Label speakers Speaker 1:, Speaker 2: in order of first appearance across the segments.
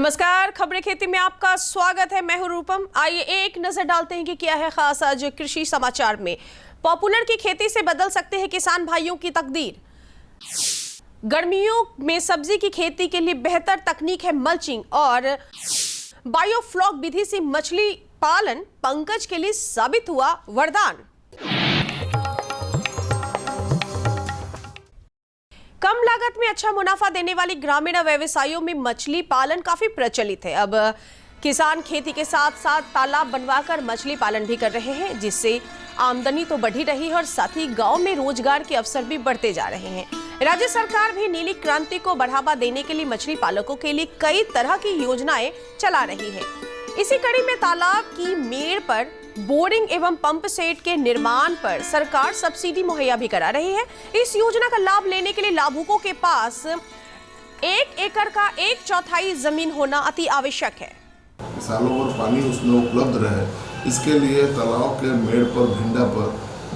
Speaker 1: नमस्कार, खबरें खेती में आपका स्वागत है। मैं हूं रूपम। आइए एक नजर डालते हैं कि क्या है खास आज कृषि समाचार में। पॉपुलर की खेती से बदल सकते हैं किसान भाइयों की तकदीर। गर्मियों में सब्जी की खेती के लिए बेहतर तकनीक है मल्चिंग, और बायोफ्लॉक विधि से मछली पालन पंकज के लिए साबित हुआ वरदान। कम लागत में अच्छा मुनाफा देने वाली ग्रामीण व्यवसायों में मछली पालन काफी प्रचलित है। अब किसान खेती के साथ साथ तालाब बनवाकर मछली पालन भी कर रहे हैं, जिससे आमदनी तो बढ़ी रही है और साथ ही गांव में रोजगार के अवसर भी बढ़ते जा रहे हैं। राज्य सरकार भी नीली क्रांति को बढ़ावा देने के लिए मछली पालकों के लिए कई तरह की योजनाएं चला रही है। इसी कड़ी में तालाब की मेड़ पर बोरिंग एवं पंप सेट के निर्माण पर सरकार सब्सिडी मुहैया भी करा रही है। इस योजना का लाभ लेने के लिए लाभुकों के पास 1 एकड़ का 1/4 जमीन होना अति आवश्यक है।
Speaker 2: सालों भर पानी उसमें उपलब्ध रहे, इसके लिए तालाब के मेड़ पर भिंडा पर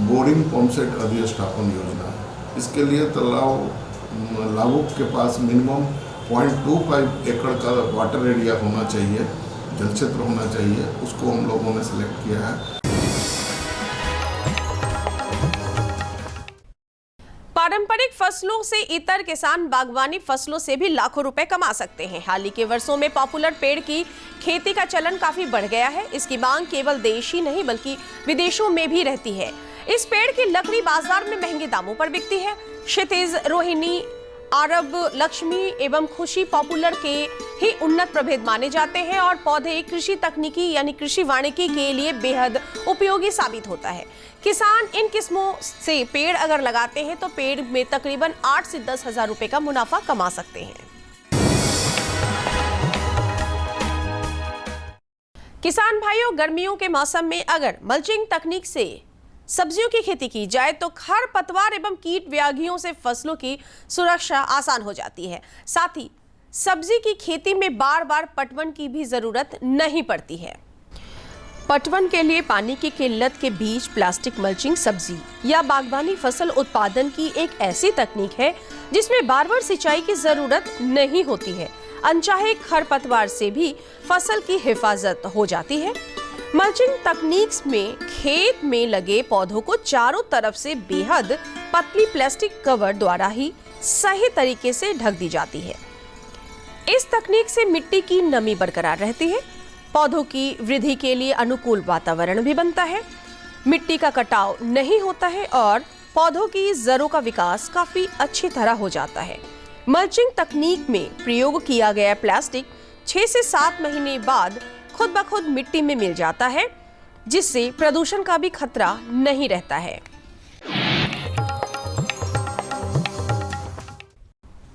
Speaker 2: बोरिंग पंप सेट अधिस्थापन योजना है। इसके लिए तालाब लाभुक के पास मिनिमम 0.25 एकड़ का वाटर एरिया होना चाहिए, जल क्षेत्र होना चाहिए। उसको हम लोगों ने सिलेक्ट किया है।
Speaker 1: पारंपरिक फसलों से इतर किसान बागवानी फसलों से भी लाखों रुपए कमा सकते हैं। हाल ही के वर्षों में पॉपुलर पेड़ की खेती का चलन काफी बढ़ गया है। इसकी मांग केवल देश ही नहीं बल्कि विदेशों में भी रहती है। इस पेड़ की लकड़ी बाजार में महंगे दामों पर बिकती है। क्षितिज, रोहिणी, अरब लक्ष्मी एवं खुशी पॉपुलर के ही उन्नत प्रभेद माने जाते हैं, और पौधे कृषि तकनीकी यानी कृषि वानिकी के लिए बेहद उपयोगी साबित होता है। किसान इन किस्मों से पेड़ अगर लगाते हैं तो पेड़ में तकरीबन 8 से 10 हजार रुपए का मुनाफा कमा सकते हैं। किसान भाइयों, गर्मियों के मौसम में अगर मल्चिंग तकनीक से सब्जियों की खेती की जाए तो खरपतवार एवं कीट व्याधियों से फसलों की सुरक्षा आसान हो जाती है। साथ ही सब्जी की खेती में बार बार पटवन की भी जरूरत नहीं पड़ती है। पटवन के लिए पानी की किल्लत के बीच प्लास्टिक मल्चिंग सब्जी या बागवानी फसल उत्पादन की एक ऐसी तकनीक है जिसमें बार बार सिंचाई की जरूरत नहीं होती है। अनचाहे खरपतवार से भी फसल की हिफाजत हो जाती है। मल्चिंग तकनीक में खेत में लगे पौधों को चारों तरफ से बेहद पतली प्लास्टिक कवर द्वारा ही सही तरीके से ढक दी जाती है। इस तकनीक से मिट्टी की नमी बरकरार रहती है, पौधों की वृद्धि के लिए अनुकूल वातावरण भी बनता है, मिट्टी का कटाव नहीं होता है और पौधों की जड़ों का विकास काफी अच्छी तरह हो जाता है। मल्चिंग तकनीक में प्रयोग किया गया प्लास्टिक 6 से 7 महीने बाद खुद ब खुद मिट्टी में मिल जाता है, जिससे प्रदूषण का भी खतरा नहीं रहता है।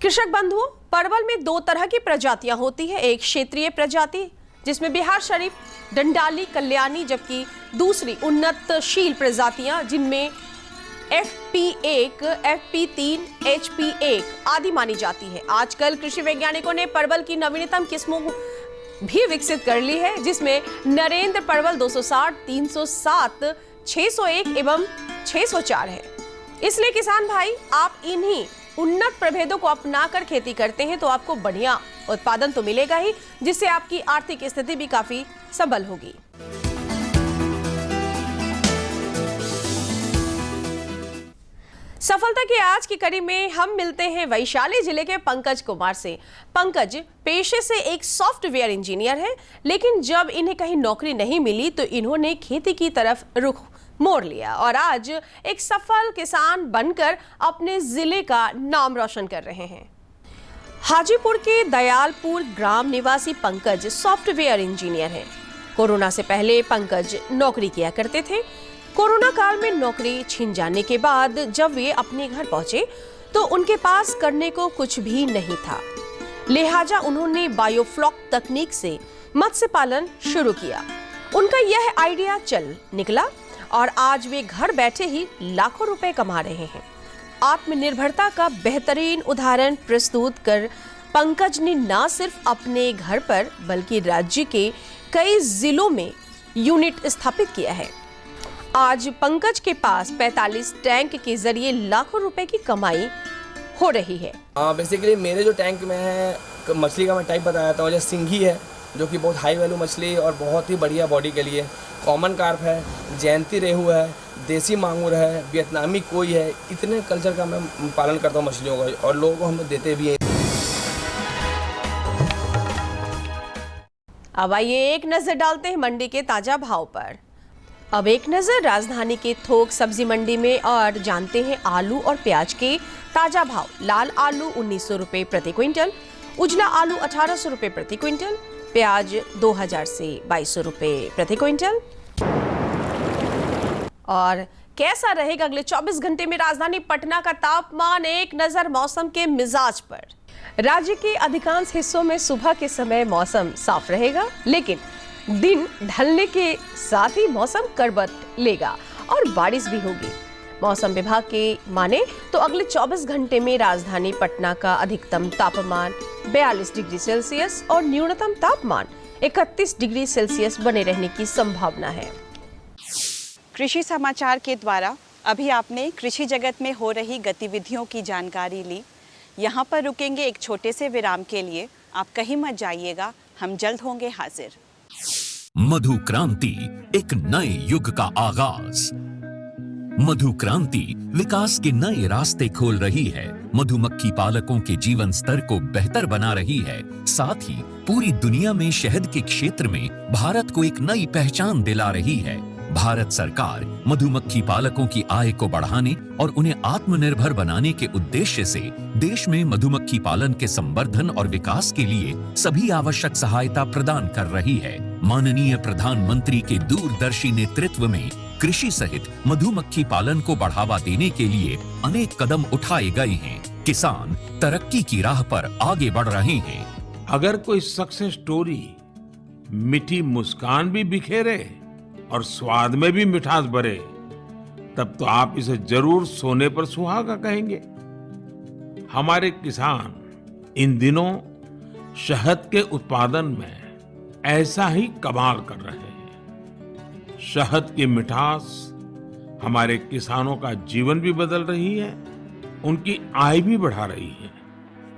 Speaker 1: कृषक बंधुओं, परवल में 2 तरह की प्रजातियां होती है। एक क्षेत्रीय प्रजाति जिसमें बिहार शरीफ, डंडाली, कल्याणी, जबकि दूसरी उन्नतशील प्रजातियां जिनमें FP1, FP3, HP1 आदि मानी जाती है। आजकल कृषि वैज्ञानिकों ने परवल की नवीनतम किस्मों भी विकसित कर ली है, जिसमें नरेंद्र परवल 260, 307, 601 एवं 604 है। इसलिए किसान भाई, आप इन्हीं उन्नत प्रभेदों को अपनाकर खेती करते हैं तो आपको बढ़िया उत्पादन तो मिलेगा ही, जिससे आपकी आर्थिक स्थिति भी काफी सबल होगी। सफलता की आज की कड़ी में हम मिलते हैं वैशाली जिले के पंकज कुमार से। पंकज पेशे से एक सॉफ्टवेयर इंजीनियर है, लेकिन जब इन्हें कहीं नौकरी नहीं मिली तो इन्होंने खेती की तरफ रुख मोड़ लिया और आज एक सफल किसान बनकर अपने जिले का नाम रोशन कर रहे हैं। हाजीपुर के दयालपुर ग्राम निवासी पंकज सॉफ्टवेयर इंजीनियर हैं। कोरोना से पहले पंकज नौकरी किया करते थे। कोरोना काल में नौकरी छिन जाने के बाद जब वे अपने घर पहुंचे तो उनके पास करने को कुछ भी नहीं था, लिहाजा उन्होंने बायोफ्लॉक तकनीक से मत्स्य पालन शुरू किया। उनका यह आइडिया चल निकला और आज वे घर बैठे ही लाखों रुपए कमा रहे हैं। आत्मनिर्भरता का बेहतरीन उदाहरण प्रस्तुत कर पंकज ने न सिर्फ अपने घर पर बल्कि राज्य के कई जिलों में यूनिट स्थापित किया है। आज पंकज के पास 45 टैंक के जरिए लाखों रुपए की कमाई हो रही है।
Speaker 3: बेसिकली मेरे जो टैंक में है मछली का मैं टाइप बताया था, जैसे सिंघी है जो कि बहुत हाई वैल्यू मछली और बहुत ही बढ़िया बॉडी के लिए, कॉमन कार्प है, जयंती रेहू है, देसी मांगूर है, वियतनामी कोई है। इतने कल्चर का मैं पालन करता हूँ मछलियों का और लोगों को हम देते भी हैं।
Speaker 1: अब आइए एक नजर डालते हैं मंडी के ताजा भाव पर। अब एक नजर राजधानी के थोक सब्जी मंडी में और जानते हैं आलू और प्याज के ताजा भाव। लाल आलू 1900 रुपए प्रति क्विंटल, उजला आलू 1800 रुपए प्रति क्विंटल, प्याज 2000 से 2200 रुपए प्रति क्विंटल। और कैसा रहेगा अगले 24 घंटे में राजधानी पटना का तापमान? एक नजर मौसम के मिजाज पर। राज्य के अधिकांश हिस्सों में सुबह के समय मौसम साफ रहेगा, लेकिन दिन ढलने के साथ ही मौसम करवट लेगा और बारिश भी होगी। मौसम विभाग के माने तो अगले 24 घंटे में राजधानी पटना का अधिकतम तापमान 42 डिग्री सेल्सियस और न्यूनतम तापमान 31 डिग्री सेल्सियस बने रहने की संभावना है।
Speaker 4: कृषि समाचार के द्वारा अभी आपने कृषि जगत में हो रही गतिविधियों की जानकारी ली। यहाँ पर रुकेंगे एक छोटे से विराम के लिए। आप कहीं मत जाइएगा, हम जल्द होंगे हाजिर।
Speaker 5: मधु क्रांति, एक नए युग का आगाज। मधु क्रांति विकास के नए रास्ते खोल रही है, मधुमक्खी पालकों के जीवन स्तर को बेहतर बना रही है, साथ ही पूरी दुनिया में शहद के क्षेत्र में भारत को एक नई पहचान दिला रही है। भारत सरकार मधुमक्खी पालकों की आय को बढ़ाने और उन्हें आत्मनिर्भर बनाने के उद्देश्य से देश में मधुमक्खी पालन के संवर्धन और विकास के लिए सभी आवश्यक सहायता प्रदान कर रही है। माननीय प्रधानमंत्री के दूरदर्शी नेतृत्व में कृषि सहित मधुमक्खी पालन को बढ़ावा देने के लिए अनेक कदम उठाए गए हैं। किसान तरक्की की राह पर आगे बढ़ रहे हैं।
Speaker 6: अगर कोई सक्सेस स्टोरी मीठी मुस्कान भी बिखेरे और स्वाद में भी मिठास भरे, तब तो आप इसे जरूर सोने पर सुहागा कहेंगे। हमारे किसान इन दिनों शहद के उत्पादन में ऐसा ही कमाल कर रहे हैं। शहद की मिठास हमारे किसानों का जीवन भी बदल रही है, उनकी आय भी बढ़ा रही है।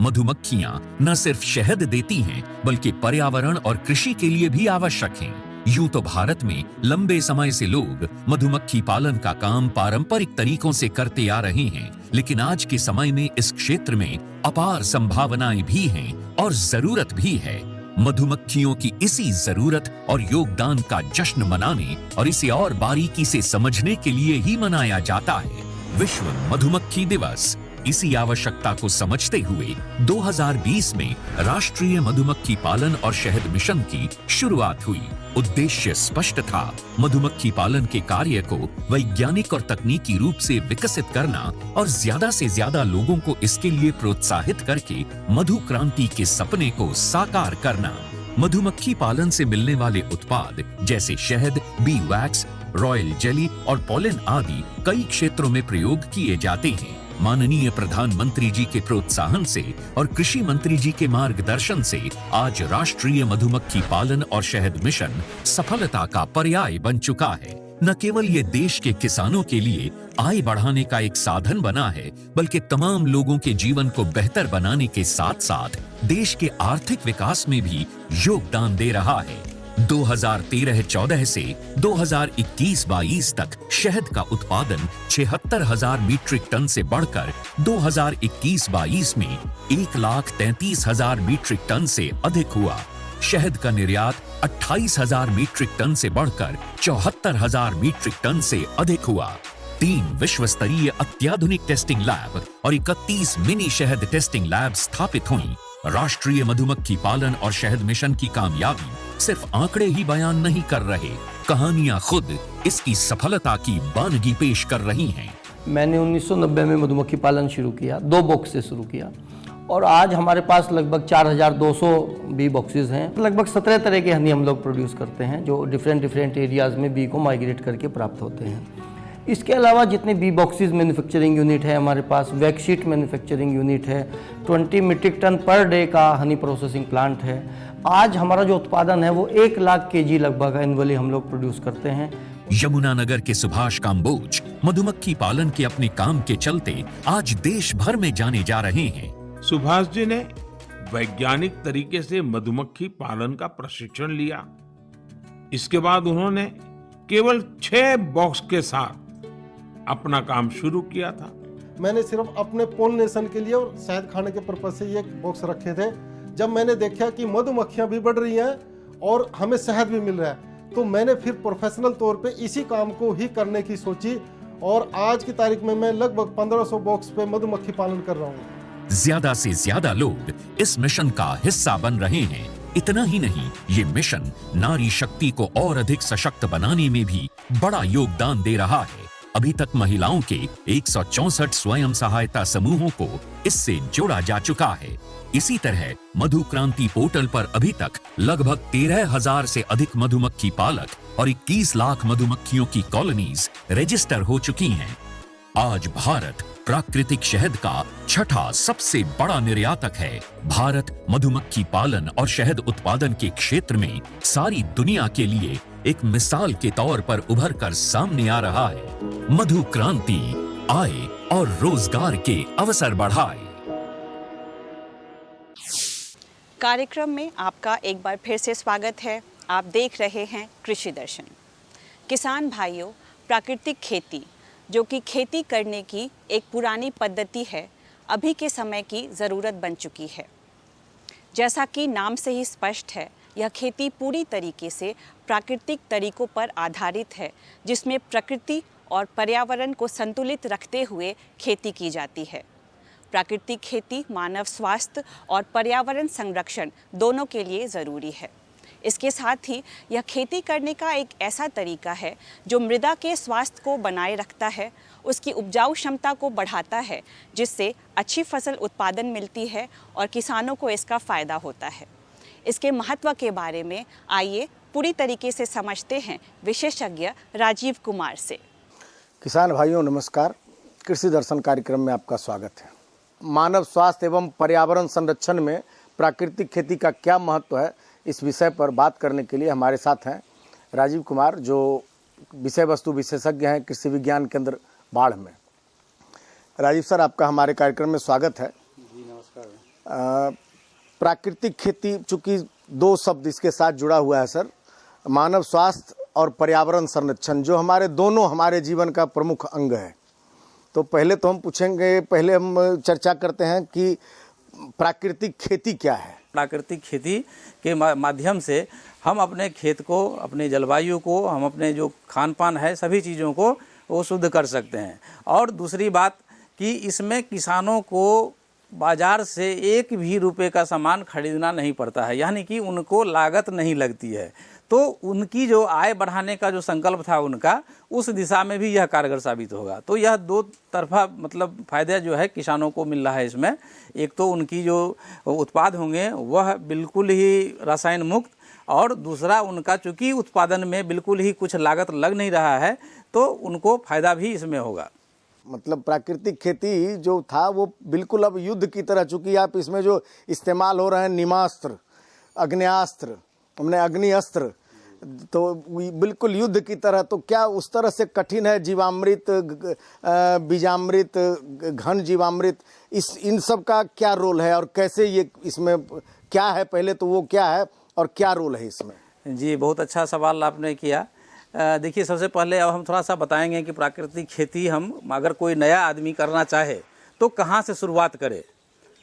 Speaker 5: मधुमक्खियां न सिर्फ शहद देती हैं, बल्कि पर्यावरण और कृषि के लिए भी आवश्यक हैं। यूं तो भारत में लंबे समय से लोग मधुमक्खी पालन का काम पारंपरिक तरीकों से करते आ रहे हैं, लेकिन आज के समय में इस क्षेत्र में अपार संभावनाएं भी हैं और जरूरत भी है। मधुमक्खियों की इसी जरूरत और योगदान का जश्न मनाने और इसे और बारीकी से समझने के लिए ही मनाया जाता है विश्व मधुमक्खी दिवस। इसी आवश्यकता को समझते हुए 2020 में राष्ट्रीय मधुमक्खी पालन और शहद मिशन की शुरुआत हुई। उद्देश्य स्पष्ट था, मधुमक्खी पालन के कार्य को वैज्ञानिक और तकनीकी रूप से विकसित करना और ज्यादा से ज्यादा लोगों को इसके लिए प्रोत्साहित करके मधु क्रांति के सपने को साकार करना। मधुमक्खी पालन से मिलने वाले उत्पाद जैसे शहद, बी वैक्स, रॉयल जेली और पॉलन आदि कई क्षेत्रों में प्रयोग किए जाते हैं। माननीय प्रधानमंत्री जी के प्रोत्साहन से और कृषि मंत्री जी के मार्गदर्शन से आज राष्ट्रीय मधुमक्खी पालन और शहद मिशन सफलता का पर्याय बन चुका है। न केवल ये देश के किसानों के लिए आय बढ़ाने का एक साधन बना है, बल्कि तमाम लोगों के जीवन को बेहतर बनाने के साथ साथ देश के आर्थिक विकास में भी योगदान दे रहा है। 2013-14 से 2021-22 तक शहद का उत्पादन 76,000 मीट्रिक टन से बढ़कर 2021-22 में 1,33,000 मीट्रिक टन से अधिक हुआ। शहद का निर्यात 28,000 मीट्रिक टन से बढ़कर 74,000 मीट्रिक टन से अधिक हुआ। 3 विश्व स्तरीय अत्याधुनिक टेस्टिंग लैब और 31 मिनी शहद टेस्टिंग लैब स्थापित हुई। राष्ट्रीय मधुमक्खी पालन और शहद मिशन की कामयाबी सिर्फ आंकड़े ही बयान नहीं कर रहे, कहानियां खुद इसकी सफलता की बानगी पेश कर रही हैं।
Speaker 7: मैंने 1990 में मधुमक्खी पालन शुरू किया, 2 बॉक्स से शुरू किया और आज हमारे पास लगभग 4,200 बी बॉक्सेस हैं। लगभग 17 तरह के हनी हम लोग प्रोड्यूस करते हैं जो डिफरेंट एरियाज़ में बी को माइग्रेट करके प्राप्त होते हैं। इसके अलावा जितने बी बॉक्सेस मैन्युफैक्चरिंग यूनिट है हमारे पास, वैक्सीट मैन्युफैक्चरिंग यूनिट है, 20 मीट्रिक टन पर डे का हनी प्रोसेसिंग प्लांट है। आज हमारा जो उत्पादन है वो 1 लाख केजी लगभग एनुअली हम लोग प्रोड्यूस करते हैं।
Speaker 5: यमुनानगर के सुभाष काम्बोज मधुमक्खी पालन के अपने काम के चलते आज देश भर में जाने जा रहे हैं।
Speaker 6: सुभाष जी ने वैज्ञानिक तरीके से मधुमक्खी पालन का प्रशिक्षण लिया। इसके बाद उन्होंने केवल 6 बॉक्स के साथ अपना काम शुरू किया था।
Speaker 8: मैंने सिर्फ अपने पोलिनेशन के लिए और शहद खाने के पर्पज से ये बॉक्स रखे थे। जब मैंने देखा कि मधुमक्खियां भी बढ़ रही हैं और हमें शहद भी मिल रहा है, तो मैंने फिर प्रोफेशनल तौर पे इसी काम को ही करने की सोची और आज की तारीख में मैं लगभग 1500 बॉक्स पे मधुमक्खी पालन कर रहा हूँ।
Speaker 5: ज्यादा से ज्यादा लोग इस मिशन का हिस्सा बन रहे हैं। इतना ही नहीं, ये मिशन नारी शक्ति को और अधिक सशक्त बनाने में भी बड़ा योगदान दे रहा है। अभी तक महिलाओं के 164 स्वयं सहायता समूहों को इससे जोड़ा जा चुका है। इसी तरह मधु क्रांति पोर्टल पर अभी तक लगभग 13,000 से अधिक मधुमक्खी पालक और 21 लाख मधुमक्खियों की कॉलोनीज रजिस्टर हो चुकी हैं। आज भारत प्राकृतिक शहद का 6ठा सबसे बड़ा निर्यातक है। भारत मधुमक्खी पालन और शहद उत्पादन के क्षेत्र में सारी दुनिया के लिए एक मिसाल के तौर पर उभर कर सामने आ रहा है। मधु क्रांति आए और रोजगार के अवसर बढ़ाए।
Speaker 4: कार्यक्रम में आपका एक बार फिर से स्वागत है। आप देख रहे हैं कृषि दर्शन। किसान भाइयों, प्राकृतिक खेती जो कि खेती करने की एक पुरानी पद्धति है, अभी के समय की ज़रूरत बन चुकी है। जैसा कि नाम से ही स्पष्ट है, यह खेती पूरी तरीके से प्राकृतिक तरीकों पर आधारित है, जिसमें प्रकृति और पर्यावरण को संतुलित रखते हुए खेती की जाती है। प्राकृतिक खेती मानव स्वास्थ्य और पर्यावरण संरक्षण दोनों के लिए ज़रूरी है। इसके साथ ही यह खेती करने का एक ऐसा तरीका है जो मृदा के स्वास्थ्य को बनाए रखता है, उसकी उपजाऊ क्षमता को बढ़ाता है, जिससे अच्छी फसल उत्पादन मिलती है और किसानों को इसका फ़ायदा होता है। इसके महत्व के बारे में आइए पूरी तरीके से समझते हैं विशेषज्ञ राजीव कुमार से।
Speaker 9: किसान भाइयों नमस्कार, कृषि दर्शन कार्यक्रम में आपका स्वागत है। मानव स्वास्थ्य एवं पर्यावरण संरक्षण में प्राकृतिक खेती का क्या महत्व है, इस विषय पर बात करने के लिए हमारे साथ हैं राजीव कुमार, जो विषय वस्तु विशेषज्ञ हैं कृषि विज्ञान केंद्र बाढ़ में। राजीव सर, आपका हमारे कार्यक्रम में स्वागत है।
Speaker 10: जी नमस्कार।
Speaker 9: प्राकृतिक खेती, चूँकि 2 शब्द इसके साथ जुड़ा हुआ है सर, मानव स्वास्थ्य और पर्यावरण संरक्षण, जो हमारे जीवन का प्रमुख अंग है। तो पहले तो हम पूछेंगे, पहले हम चर्चा करते हैं कि प्राकृतिक खेती क्या है।
Speaker 10: प्राकृतिक खेती के माध्यम से हम अपने खेत को, अपने जलवायु को, हम अपने जो खान पान है सभी चीज़ों को वो शुद्ध कर सकते हैं। और दूसरी बात कि इसमें किसानों को बाज़ार से 1 भी रुपये का सामान खरीदना नहीं पड़ता है, यानी कि उनको लागत नहीं लगती है। तो उनकी जो आय बढ़ाने का जो संकल्प था उनका, उस दिशा में भी यह कारगर साबित होगा। तो यह 2 तरफा मतलब फ़ायदा जो है किसानों को मिल रहा है इसमें। एक तो उनकी जो उत्पाद होंगे वह बिल्कुल ही रसायन मुक्त, और दूसरा उनका चूँकि उत्पादन में बिल्कुल ही कुछ लागत लग नहीं रहा है, तो उनको फ़ायदा भी इसमें होगा।
Speaker 9: मतलब प्राकृतिक खेती जो था वो बिल्कुल अब युद्ध की तरह, चूँकि आप इसमें जो इस्तेमाल हो रहे हैं निमास्त्र, अग्नेयास्त्र, हमने अग्नि अस्त्र, तो बिल्कुल युद्ध की तरह। तो क्या उस तरह से कठिन है जीवामृत, बीजामृत, घन जीवामृत, इन सब का क्या रोल है और कैसे ये इसमें क्या है, पहले तो वो क्या है और क्या रोल है इसमें?
Speaker 10: जी, बहुत अच्छा सवाल आपने किया। देखिए, सबसे पहले अब हम थोड़ा सा बताएंगे कि प्राकृतिक खेती हम अगर कोई नया आदमी करना चाहे तो कहाँ से शुरुआत करे।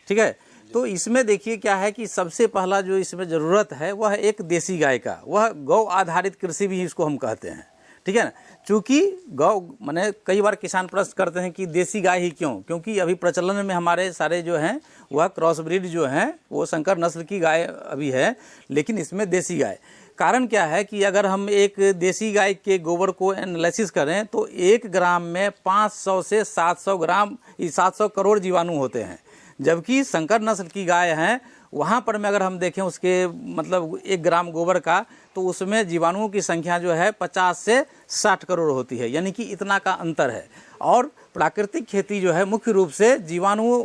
Speaker 10: ठीक है, तो इसमें देखिए क्या है कि सबसे पहला जो इसमें ज़रूरत है वह एक देसी गाय का, वह गौ आधारित कृषि भी इसको हम कहते हैं। ठीक है ना, चूँकि गौ माने कई बार किसान प्रश्न करते हैं कि देसी गाय ही क्यों, क्योंकि अभी प्रचलन में हमारे सारे जो हैं वह क्रॉस ब्रीड जो हैं वो संकर नस्ल की गाय अभी है, लेकिन इसमें देसी गाय। कारण क्या है कि अगर हम एक देसी गाय के गोबर को एनालिसिस करें तो 1 ग्राम में 500 से 700 ग्राम 700 करोड़ जीवाणु होते हैं, जबकि संकर नस्ल की गाय हैं वहाँ पर में अगर हम देखें उसके मतलब 1 ग्राम गोबर का, तो उसमें जीवाणुओं की संख्या जो है 50 से 60 करोड़ होती है, यानी कि इतना का अंतर है। और प्राकृतिक खेती जो है मुख्य रूप से जीवाणुओं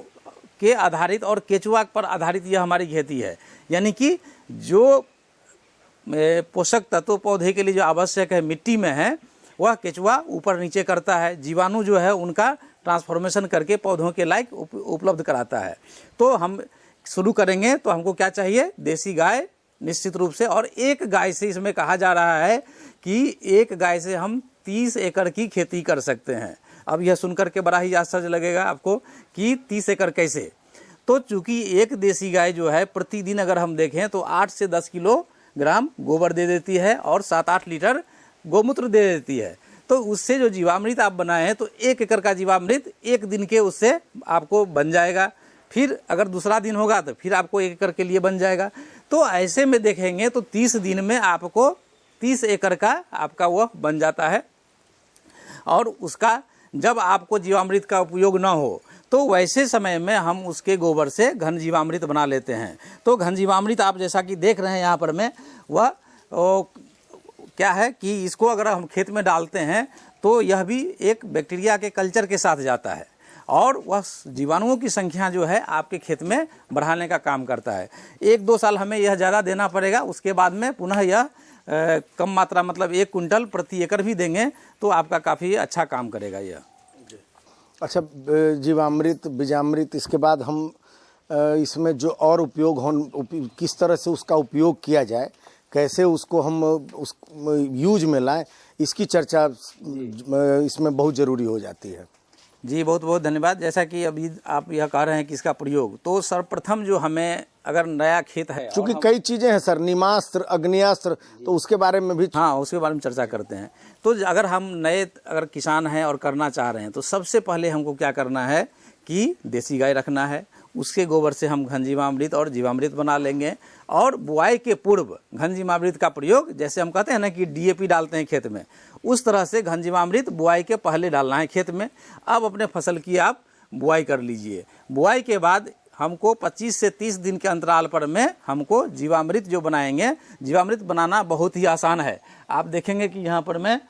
Speaker 10: के आधारित और केचुआ पर आधारित यह हमारी खेती है, यानी कि जो पोषक तत्व पौधे के लिए जो आवश्यक है मिट्टी में है वह केचुआ ऊपर नीचे करता है, जीवाणु जो है उनका ट्रांसफॉर्मेशन करके पौधों के लायक उपलब्ध कराता है। तो हम शुरू करेंगे तो हमको क्या चाहिए, देसी गाय निश्चित रूप से। और एक गाय से, इसमें कहा जा रहा है कि एक गाय से हम 30 एकड़ की खेती कर सकते हैं। अब यह सुनकर के बड़ा ही आश्चर्य लगेगा आपको कि 30 एकड़ कैसे। तो चूंकि एक देसी गाय जो है प्रतिदिन अगर हम देखें तो 8 से 10 किलोग्राम गोबर दे देती है और 7-8 लीटर गोमूत्र दे देती है। तो उससे जो जीवामृत आप बनाए हैं तो 1 एकड़ का जीवामृत एक दिन के उससे आपको बन जाएगा। फिर अगर दूसरा दिन होगा तो फिर आपको 1 एकड़ के लिए बन जाएगा। तो ऐसे में देखेंगे तो 30 दिन में आपको 30 एकड़ का आपका वह बन जाता है। और उसका जब आपको जीवामृत का उपयोग ना हो तो वैसे समय में हम उसके गोबर से घन जीवामृत बना लेते हैं। तो घन जीवामृत आप जैसा कि देख रहे हैं यहाँ पर में, वह क्या है कि इसको अगर हम खेत में डालते हैं तो यह भी एक बैक्टीरिया के कल्चर के साथ जाता है और वह जीवाणुओं की संख्या जो है आपके खेत में बढ़ाने का काम करता है। 1-2 साल हमें यह ज़्यादा देना पड़ेगा, उसके बाद में पुनः यह कम मात्रा मतलब 1 कुंटल प्रति एकड़ भी देंगे तो आपका काफ़ी अच्छा काम करेगा यह।
Speaker 9: अच्छा, जीवामृत, बीजामृत, इसके बाद हम इसमें जो और उपयोग किस तरह से उसका उपयोग किया जाए, कैसे उसको हम उस यूज में लाएं, इसकी चर्चा इसमें बहुत ज़रूरी हो जाती है।
Speaker 10: जी बहुत बहुत धन्यवाद। जैसा कि अभी आप यह कह रहे हैं कि इसका प्रयोग, तो सर्वप्रथम जो हमें अगर नया खेत है,
Speaker 9: क्योंकि कई चीज़ें हैं सर, नीमास्त्र, अग्नियास्त्र, तो उसके बारे में भी,
Speaker 10: हाँ उसके बारे में चर्चा करते हैं। तो अगर हम नए अगर किसान हैं और करना चाह रहे हैं तो सबसे पहले हमको क्या करना है कि देसी गाय रखना है, उसके गोबर से हम घन जीवामृत और जीवामृत बना लेंगे। और बुआई के पूर्व घन जीवामृत का प्रयोग, जैसे हम कहते हैं ना कि DAP डालते हैं खेत में, उस तरह से घन जीवामृत बुआई के पहले डालना है खेत में। अब अपने फसल की आप बुआई कर लीजिए। बुआई के बाद हमको 25 से 30 दिन के अंतराल पर में हमको जीवामृत जो बनाएंगे, जीवामृत बनाना बहुत ही आसान है। आप देखेंगे कि यहाँ पर में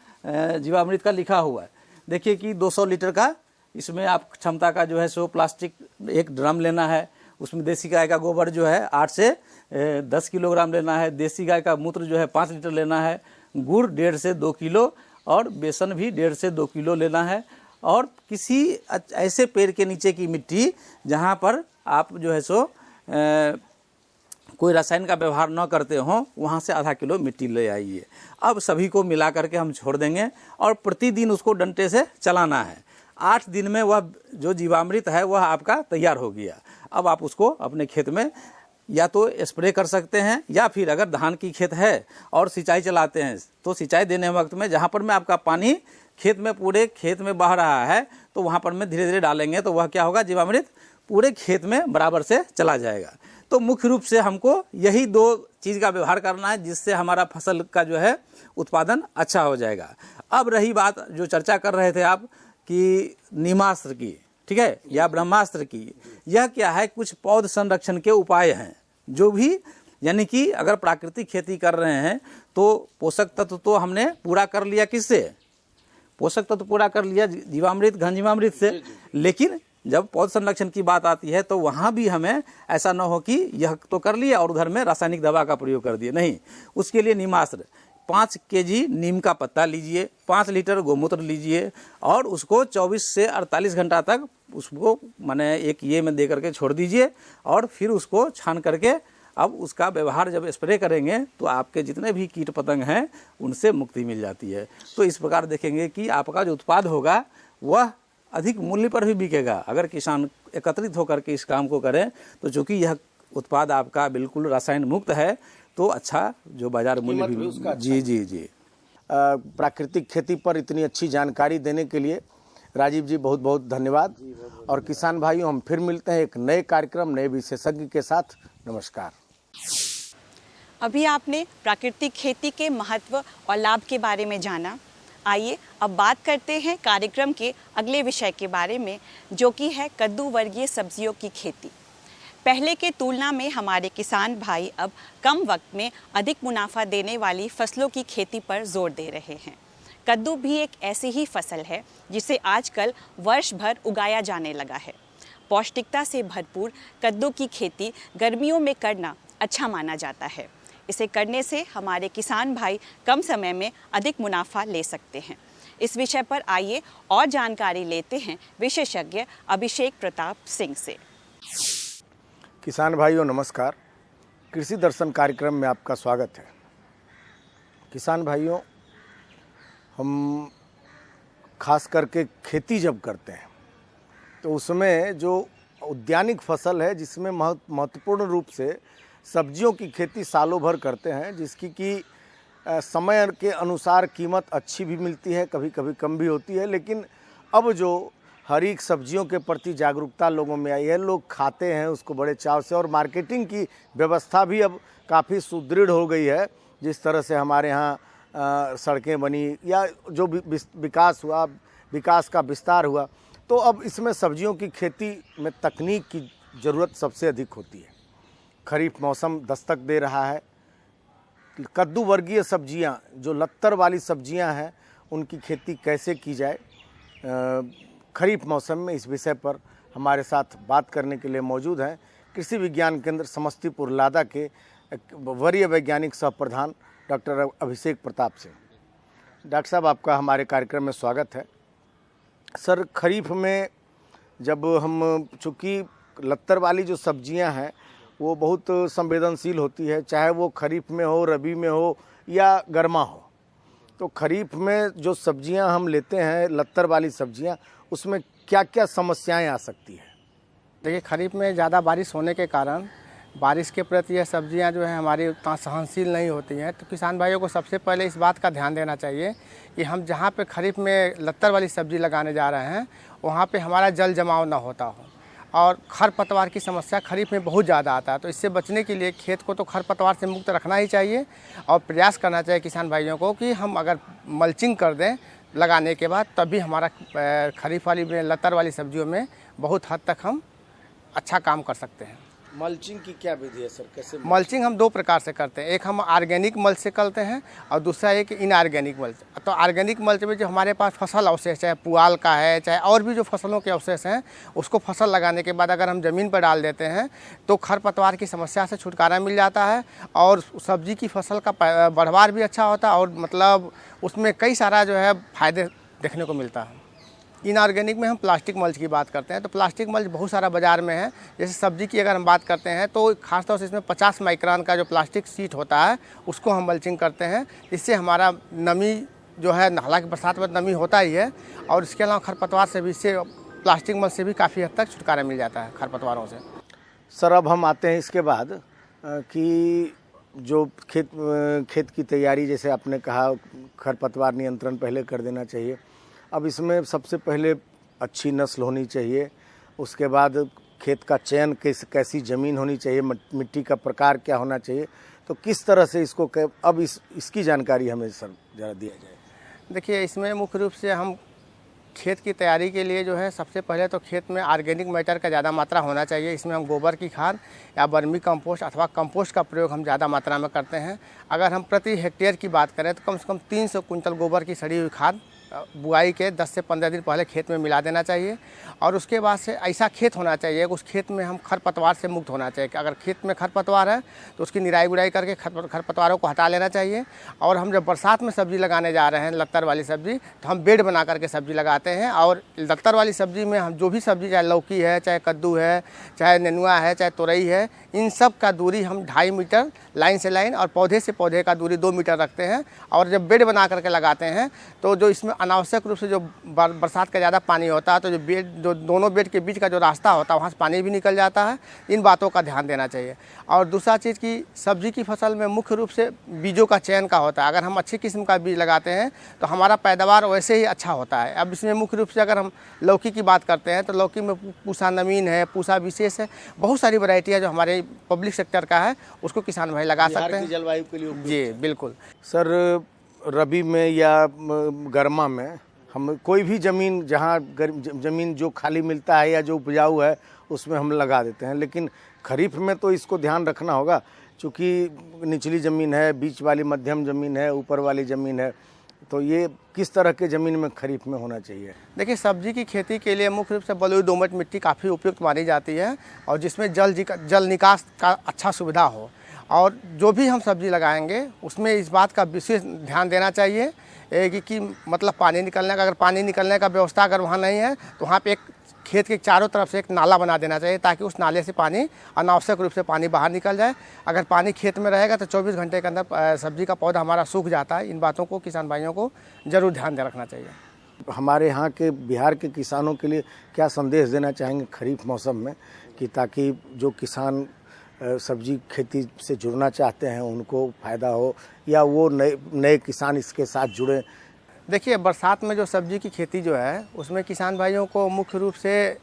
Speaker 10: जीवामृत का लिखा हुआ है, देखिए कि 200 लीटर का इसमें आप क्षमता का जो है सो प्लास्टिक एक ड्रम लेना है। उसमें देसी गाय का गोबर जो है 8 से 10 किलोग्राम लेना है, देसी गाय का मूत्र जो है 5 लीटर लेना है, गुड़ 1.5 से 2 किलो और बेसन भी 1.5 से 2 किलो लेना है। और किसी ऐसे पेड़ के नीचे की मिट्टी जहाँ पर आप जो है सो कोई रसायन का व्यवहार न करते हों, वहाँ से आधा किलो मिट्टी ले आइए। अब सभी को मिला करके हम छोड़ देंगे और प्रतिदिन उसको डंडे से चलाना है। 8 दिन में वह जो जीवामृत है वह आपका तैयार हो गया। अब आप उसको अपने खेत में या तो स्प्रे कर सकते हैं, या फिर अगर धान की खेत है और सिंचाई चलाते हैं तो सिंचाई देने वक्त में जहाँ पर में आपका पानी खेत में पूरे खेत में बह रहा है तो वहाँ पर में धीरे धीरे डालेंगे तो वह क्या होगा, जीवामृत पूरे खेत में बराबर से चला जाएगा। तो मुख्य रूप से हमको यही 2 चीज़ का व्यवहार करना है जिससे हमारा फसल का जो है उत्पादन अच्छा हो जाएगा। अब रही बात जो चर्चा कर रहे थे आप कि नीमास्त्र की, ठीक है, या ब्रह्मास्त्र की, यह क्या है, कुछ पौध संरक्षण के उपाय हैं जो भी, यानी कि अगर प्राकृतिक खेती कर रहे हैं तो पोषक तत्व तो हमने पूरा कर लिया, किससे, पोषक तत्व पूरा कर लिया जीवामृत घन जीवामृत से। लेकिन जब पौध संरक्षण की बात आती है तो वहाँ भी हमें ऐसा न हो कि यह तो कर लिया और उधर में रासायनिक दवा का प्रयोग कर दिए, नहीं। उसके लिए नीमास्त्र 5 केजी नीम का पत्ता लीजिए, 5 लीटर गोमूत्र लीजिए और उसको 24 से 48 घंटा तक उसको माने एक ये में दे करके छोड़ दीजिए और फिर उसको छान करके अब उसका व्यवहार जब स्प्रे करेंगे तो आपके जितने भी कीट पतंग हैं उनसे मुक्ति मिल जाती है। तो इस प्रकार देखेंगे कि आपका जो उत्पाद होगा वह अधिक मूल्य पर भी बिकेगा अगर किसान एकत्रित होकर के इस काम को करें। तो चूँकि यह उत्पाद आपका बिल्कुल रसायन मुक्त है तो अच्छा जो बाजार मूल्य भी उसका जी।
Speaker 9: प्राकृतिक खेती पर इतनी अच्छी जानकारी देने के लिए राजीव जी बहुत बहुत धन्यवाद। और किसान भाइयों, हम फिर मिलते हैं एक नए कार्यक्रम, नए विशेषज्ञ के साथ। नमस्कार।
Speaker 4: अभी आपने प्राकृतिक खेती के महत्व और लाभ के बारे में जाना। आइए अब बात करते हैं कार्यक्रम के अगले विषय के बारे में, जो कि है कद्दू वर्गीय सब्जियों की खेती। पहले के तुलना में हमारे किसान भाई अब कम वक्त में अधिक मुनाफा देने वाली फसलों की खेती पर जोर दे रहे हैं। कद्दू भी एक ऐसी ही फसल है जिसे आजकल वर्ष भर उगाया जाने लगा है। पौष्टिकता से भरपूर कद्दू की खेती गर्मियों में करना अच्छा माना जाता है। इसे करने से हमारे किसान भाई कम समय में अधिक मुनाफा ले सकते हैं। इस विषय पर आइए और जानकारी लेते हैं विशेषज्ञ अभिषेक प्रताप सिंह से।
Speaker 9: किसान भाइयों नमस्कार। कृषि दर्शन कार्यक्रम में आपका स्वागत है। किसान भाइयों, हम खास करके खेती जब करते हैं तो उसमें जो उद्यानिक फसल है जिसमें महत्वपूर्ण रूप से सब्जियों की खेती सालों भर करते हैं, जिसकी कि समय के अनुसार कीमत अच्छी भी मिलती है, कभी कभी कम भी होती है। लेकिन अब जो हरी सब्जियों के प्रति जागरूकता लोगों में आई है, लोग खाते हैं उसको बड़े चाव से, और मार्केटिंग की व्यवस्था भी अब काफ़ी सुदृढ़ हो गई है। जिस तरह से हमारे यहाँ सड़कें बनी या जो भी विकास हुआ, विकास का विस्तार हुआ, तो अब इसमें सब्जियों की खेती में तकनीक की ज़रूरत सबसे अधिक होती है। खरीफ मौसम दस्तक दे रहा है। कद्दू वर्गीय सब्जियां, जो लत्तर वाली सब्जियां हैं, उनकी खेती कैसे की जाए खरीफ मौसम में, इस विषय पर हमारे साथ बात करने के लिए मौजूद हैं कृषि विज्ञान केंद्र समस्तीपुर लादा के वरीय वैज्ञानिक सह प्रधान डॉक्टर अभिषेक प्रताप सिंह। डॉक्टर साहब, आपका हमारे कार्यक्रम में स्वागत है। सर, खरीफ में जब हम, चूँकि लत्तर वाली जो सब्जियां हैं वो बहुत संवेदनशील होती है, चाहे वो खरीफ में हो, रबी में हो या गर्मा हो, तो खरीफ में जो सब्जियां हम लेते हैं, लत्तर वाली सब्जियां, उसमें क्या क्या समस्याएं आ सकती हैं?
Speaker 11: देखिए, खरीफ में ज़्यादा बारिश होने के कारण बारिश के प्रति यह सब्जियां जो है हमारी उतना सहनशील नहीं होती हैं। तो किसान भाइयों को सबसे पहले इस बात का ध्यान देना चाहिए कि हम जहां पे खरीफ में लत्तर वाली सब्जी लगाने जा रहे हैं वहां पे हमारा जल जमाव ना होता हो, और खरपतवार की समस्या खरीफ में बहुत ज़्यादा आता है। तो इससे बचने के लिए खेत को तो खरपतवार से मुक्त रखना ही चाहिए, और प्रयास करना चाहिए किसान भाइयों को कि हम अगर मल्चिंग कर दें लगाने के बाद, तभी हमारा खरीफ वाली में लत्तर वाली सब्जियों में बहुत हद तक हम अच्छा काम कर सकते हैं।
Speaker 9: मल्चिंग की क्या विधि है सर? कैसे
Speaker 11: मल्चिंग हम दो प्रकार से करते हैं। एक हम ऑर्गेनिक मल्च से करते हैं और दूसरा एक इनऑर्गेनिक मल्च। तो ऑर्गेनिक मल्च में जो हमारे पास फसल अवशेष, चाहे पुआल का है, चाहे और भी जो फसलों के अवशेष हैं, उसको फसल लगाने के बाद अगर हम ज़मीन पर डाल देते हैं तो खरपतवार की समस्या से छुटकारा मिल जाता है, और सब्जी की फसल का बढ़वार भी अच्छा होता है, और मतलब उसमें कई सारा जो है फ़ायदे देखने को मिलता है। इनऑर्गेनिक में हम प्लास्टिक मल्च की बात करते हैं। तो प्लास्टिक मल्च बहुत सारा बाज़ार में है। जैसे सब्जी की अगर हम बात करते हैं तो खासतौर से इसमें 50 माइक्रोन का जो प्लास्टिक शीट होता है उसको हम मल्चिंग करते हैं। इससे हमारा नमी जो है, हालांकि बरसात में नमी होता ही है, और इसके अलावा खरपतवार से भी, इससे प्लास्टिक मल्च से भी काफ़ी हद तक छुटकारा मिल जाता है खरपतवारों से।
Speaker 9: सर, अब हम आते हैं इसके बाद कि जो खेत की तैयारी, जैसे आपने कहा खरपतवार नियंत्रण पहले कर देना चाहिए। अब इसमें सबसे पहले अच्छी नस्ल होनी चाहिए, उसके बाद खेत का चयन, कैसी ज़मीन होनी चाहिए, मिट्टी का प्रकार क्या होना चाहिए, तो किस तरह से इसको अब इसकी जानकारी हमें सर ज़रा दिया जाए।
Speaker 11: देखिए, इसमें मुख्य रूप से हम खेत की तैयारी के लिए जो है सबसे पहले तो खेत में ऑर्गेनिक मैटर का ज़्यादा मात्रा होना चाहिए। इसमें हम गोबर की खाद या वर्मी कंपोस्ट अथवा कंपोस्ट का प्रयोग हम ज़्यादा मात्रा में करते हैं। अगर हम प्रति हेक्टेयर की बात करें तो कम से कम 300 कुंटल गोबर की सड़ी हुई खाद बुआई के 10 से 15 दिन पहले खेत में मिला देना चाहिए। और उसके बाद से ऐसा खेत होना चाहिए कि उस खेत में हम खरपतवार से मुक्त होना चाहिए कि अगर खेत में खरपतवार है तो उसकी निराई गुड़ाई करके खरपतवारों को हटा लेना चाहिए। और हम जब बरसात में सब्ज़ी लगाने जा रहे हैं, लत्तर वाली सब्ज़ी, तो हम बेड बना करके सब्ज़ी लगाते हैं। और लत्तर वाली सब्ज़ी में हम जो भी सब्ज़ी, चाहे लौकी है, चाहे कद्दू है, चाहे नेनुआ है, चाहे तुरई है, इन सब का दूरी हम 2.5 मीटर लाइन से लाइन और पौधे से पौधे का दूरी 2 मीटर रखते हैं। और जब बेड बना करके लगाते हैं तो जो इसमें अनावश्यक रूप से जो बरसात का ज़्यादा पानी होता है तो जो दोनों बेड के बीच का जो रास्ता होता है वहाँ से पानी भी निकल जाता है। इन बातों का ध्यान देना चाहिए। और दूसरा चीज़ कि सब्जी की फसल में मुख्य रूप से बीजों का चयन का होता है। अगर हम अच्छी किस्म का बीज लगाते हैं तो हमारा पैदावार वैसे ही अच्छा होता है। अब इसमें मुख्य रूप से अगर हम लौकी की बात करते हैं तो लौकी में पूसा नवीन है, पूसा विशेष है, बहुत सारी वैरायटी है जो हमारे पब्लिक सेक्टर का है, उसको किसान भाई लगा सकते हैं
Speaker 9: जलवायु के लिए।
Speaker 11: जी बिल्कुल
Speaker 9: सर, रबी में या गर्मा में हम कोई भी ज़मीन, जहाँ ज़मीन जो खाली मिलता है या जो उपजाऊ है उसमें हम लगा देते हैं, लेकिन खरीफ में तो इसको ध्यान रखना होगा, चूँकि निचली ज़मीन है, बीच वाली मध्यम ज़मीन है, ऊपर वाली ज़मीन है, तो ये किस तरह के ज़मीन में खरीफ में होना चाहिए?
Speaker 11: देखिए, सब्जी की खेती के लिए मुख्य रूप से बलुई दोमट मिट्टी काफ़ी उपयुक्त मानी जाती है, और जिसमें जल निकास का अच्छा सुविधा हो। और जो भी हम सब्जी लगाएंगे उसमें इस बात का विशेष ध्यान देना चाहिए कि मतलब पानी निकलने का, अगर पानी निकलने का व्यवस्था अगर वहाँ नहीं है तो वहाँ पे एक खेत के चारों तरफ से एक नाला बना देना चाहिए, ताकि उस नाले से पानी अनावश्यक रूप से पानी बाहर निकल जाए। अगर पानी खेत में रहेगा तो 24 घंटे के अंदर सब्जी का पौधा हमारा सूख जाता है। इन बातों को किसान भाइयों को ज़रूर ध्यान रखना चाहिए।
Speaker 9: हमारे यहाँ के बिहार के किसानों के लिए क्या संदेश देना चाहेंगे खरीफ मौसम में, कि ताकि जो किसान सब्जी खेती से जुड़ना चाहते हैं उनको फ़ायदा हो, या वो नए किसान इसके साथ जुड़ें?
Speaker 11: देखिए, बरसात में जो सब्जी की खेती जो है उसमें किसान भाइयों को मुख्य रूप से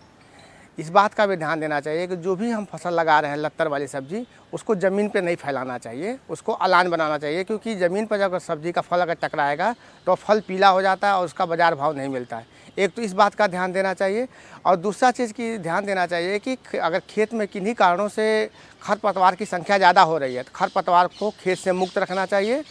Speaker 11: इस बात का भी ध्यान देना चाहिए कि जो भी हम फसल लगा रहे हैं लत्तर वाली सब्जी, उसको ज़मीन पे नहीं फैलाना चाहिए, उसको अलान बनाना चाहिए। क्योंकि ज़मीन पर जब सब्जी का फल अगर टकराएगा तो फल पीला हो जाता है और उसका बाज़ार भाव नहीं मिलता है। एक तो इस बात का ध्यान देना चाहिए, और दूसरा चीज़ की ध्यान देना चाहिए कि अगर खेत में किन्हीं कारणों से खरपतवार की संख्या ज़्यादा हो रही है तो खरपतवार को खेत से मुक्त रखना चाहिए,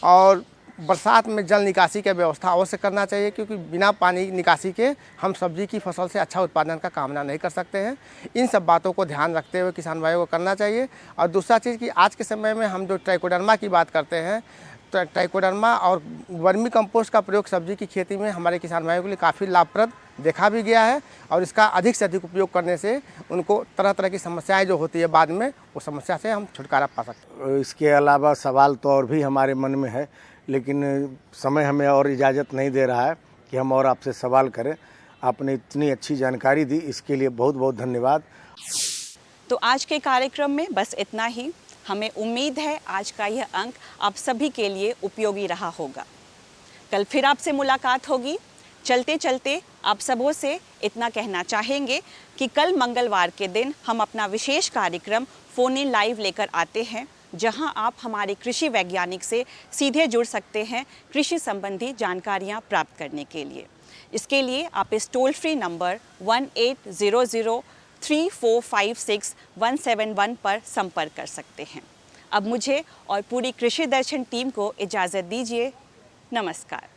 Speaker 11: और बरसात में जल निकासी की व्यवस्था अवश्य करना चाहिए। क्योंकि बिना पानी निकासी के हम सब्जी की फसल से अच्छा उत्पादन का कामना नहीं कर सकते हैं। इन सब बातों को ध्यान रखते हुए किसान भाइयों को करना चाहिए। और दूसरा चीज़ कि आज के समय में हम जो ट्राइकोडर्मा की बात करते हैं, तो ट्राइकोडर्मा और वर्मी कंपोस्ट का प्रयोग सब्जी की खेती में हमारे किसान भाइयों के लिए काफ़ी लाभप्रद देखा भी गया है, और इसका अधिक से अधिक उपयोग करने से उनको तरह तरह की समस्याएं जो होती है बाद में, वो समस्या से हम छुटकारा पा सकते हैं।
Speaker 9: इसके अलावा सवाल तो और भी हमारे मन में है, लेकिन समय हमें और इजाज़त नहीं दे रहा है कि हम और आपसे सवाल करें। आपने इतनी अच्छी जानकारी दी, इसके लिए बहुत बहुत धन्यवाद।
Speaker 4: तो आज के कार्यक्रम में बस इतना ही। हमें उम्मीद है आज का यह अंक आप सभी के लिए उपयोगी रहा होगा। कल फिर आपसे मुलाकात होगी। चलते चलते आप सबों से इतना कहना चाहेंगे कि कल मंगलवार के दिन हम अपना विशेष कार्यक्रम फोन इन लाइव लेकर आते हैं, जहां आप हमारे कृषि वैज्ञानिक से सीधे जुड़ सकते हैं कृषि संबंधी जानकारियां प्राप्त करने के लिए। इसके लिए आप इस टोल फ्री नंबर 1800345617 पर संपर्क कर सकते हैं। अब मुझे और पूरी कृषि दर्शन टीम को इजाज़त दीजिए। नमस्कार।